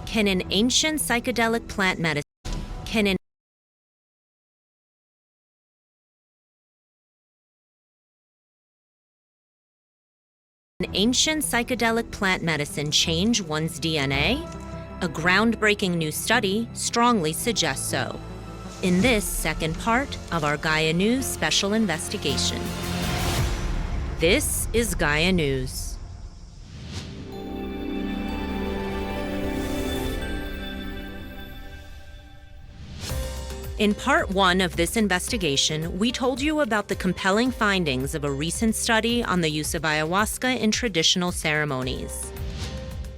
Can an ancient psychedelic plant medicine can an ancient psychedelic plant medicine change one's DNA? A groundbreaking new study strongly suggests so. In this second part of our Gaia News special investigation. This is Gaia News. In part one of this investigation, we told you about the compelling findings of a recent study on the use of ayahuasca in traditional ceremonies.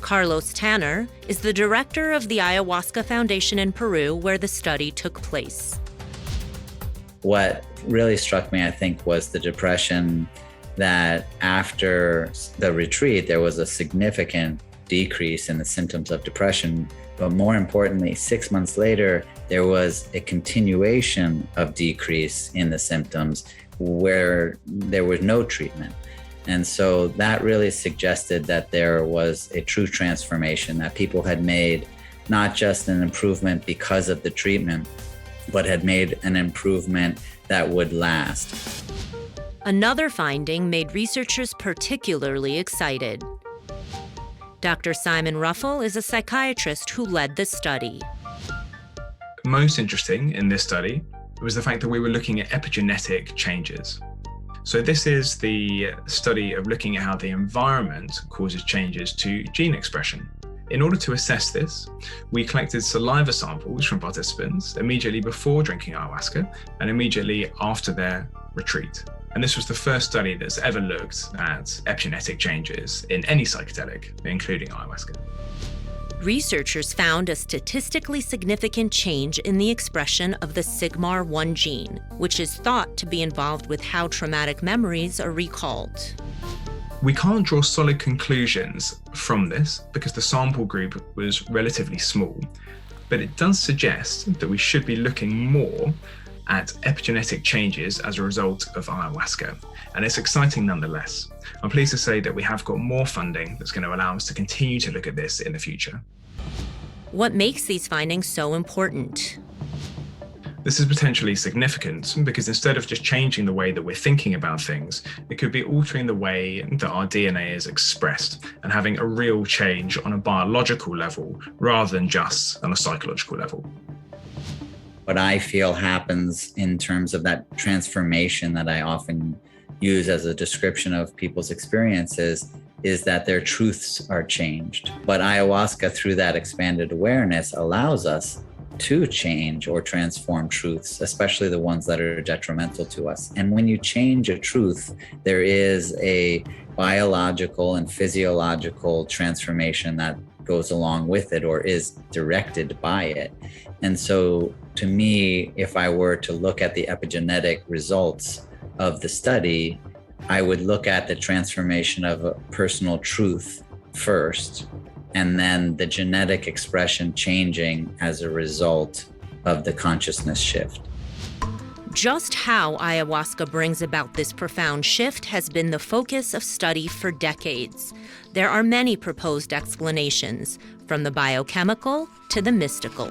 Carlos Tanner is the director of the Ayahuasca Foundation in Peru, where the study took place. What really struck me, I think, was the depression that after the retreat, there was a significant decrease in the symptoms of depression. But more importantly, 6 months later, there was a continuation of decrease in the symptoms where there was no treatment. And so that really suggested that there was a true transformation, that people had made not just an improvement because of the treatment, but had made an improvement that would last. Another finding made researchers particularly excited. Dr. Simon Ruffle is a psychiatrist who led the study. Most interesting in this study was the fact that we were looking at epigenetic changes. So this is the study of looking at how the environment causes changes to gene expression. In order to assess this, we collected saliva samples from participants immediately before drinking ayahuasca and immediately after their retreat. And this was the first study that's ever looked at epigenetic changes in any psychedelic, including ayahuasca. Researchers found a statistically significant change in the expression of the sigmar-1 gene, which is thought to be involved with how traumatic memories are recalled. We can't draw solid conclusions from this because the sample group was relatively small, but it does suggest that we should be looking more at epigenetic changes as a result of ayahuasca, and it's exciting nonetheless. I'm pleased to say that we have got more funding that's going to allow us to continue to look at this in the future. What makes these findings so important? This is potentially significant because instead of just changing the way that we're thinking about things, it could be altering the way that our DNA is expressed and having a real change on a biological level rather than just on a psychological level. What I feel happens in terms of that transformation that I often use as a description of people's experiences is that their truths are changed. But ayahuasca, through that expanded awareness, allows us to change or transform truths, especially the ones that are detrimental to us. And when you change a truth, there is a biological and physiological transformation that goes along with it or is directed by it. And so to me, if I were to look at the epigenetic results of the study, I would look at the transformation of a personal truth first, and then the genetic expression changing as a result of the consciousness shift. Just how ayahuasca brings about this profound shift has been the focus of study for decades. There are many proposed explanations, from the biochemical to the mystical.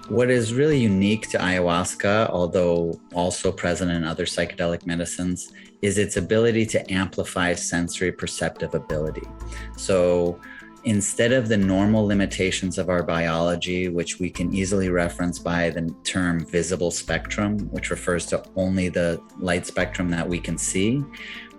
What is really unique to ayahuasca, although also present in other psychedelic medicines, is its ability to amplify sensory perceptive ability. So instead of the normal limitations of our biology, which we can easily reference by the term visible spectrum, which refers to only the light spectrum that we can see,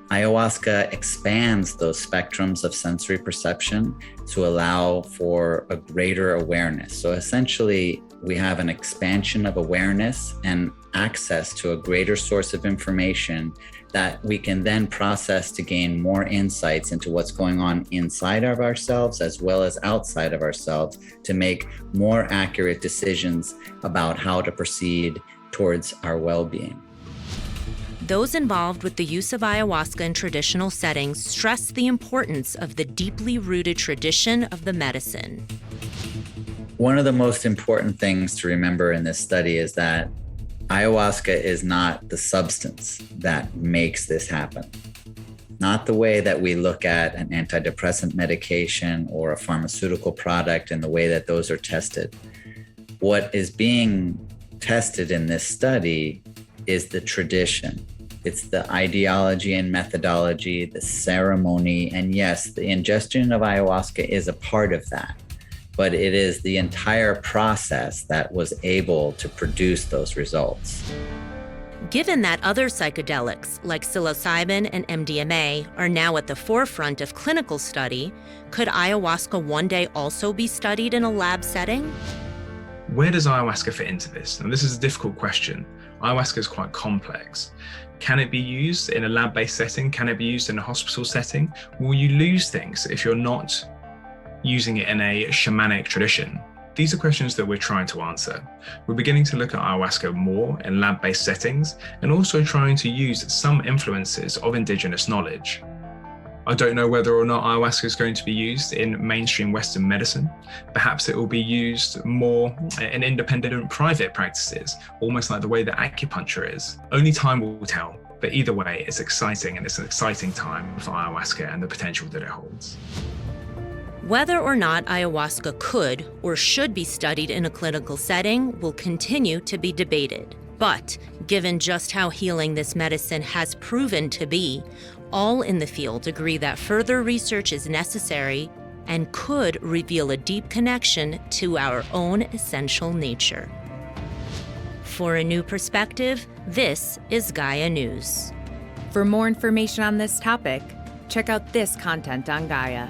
ayahuasca expands those spectrums of sensory perception to allow for a greater awareness. So essentially, we have an expansion of awareness and access to a greater source of information that we can then process to gain more insights into what's going on inside of ourselves as well as outside of ourselves to make more accurate decisions about how to proceed towards our well-being. Those involved with the use of ayahuasca in traditional settings stress the importance of the deeply rooted tradition of the medicine. One of the most important things to remember in this study is that ayahuasca is not the substance that makes this happen. not the way that we look at an antidepressant medication or a pharmaceutical product and the way that those are tested. What is being tested in this study is the tradition. It's the ideology and methodology, the ceremony, and yes, the ingestion of ayahuasca is a part of that, but it is the entire process that was able to produce those results. Given that other psychedelics like psilocybin and MDMA are now at the forefront of clinical study, could ayahuasca one day also be studied in a lab setting? Where does ayahuasca fit into this? And this is a difficult question. Ayahuasca is quite complex. Can it be used in a lab-based setting? Can it be used in a hospital setting? Will you lose things if you're not using it in a shamanic tradition? These are questions that we're trying to answer. We're beginning to look at ayahuasca more in lab-based settings and also trying to use some influences of indigenous knowledge. I don't know whether or not ayahuasca is going to be used in mainstream Western medicine. Perhaps it will be used more in independent and private practices, almost like the way that acupuncture is. Only time will tell, but either way, it's exciting, and it's an exciting time for ayahuasca and the potential that it holds. Whether or not ayahuasca could or should be studied in a clinical setting will continue to be debated. But given just how healing this medicine has proven to be, all in the field agree that further research is necessary and could reveal a deep connection to our own essential nature. For a new perspective, this is Gaia News. For more information on this topic, check out this content on Gaia.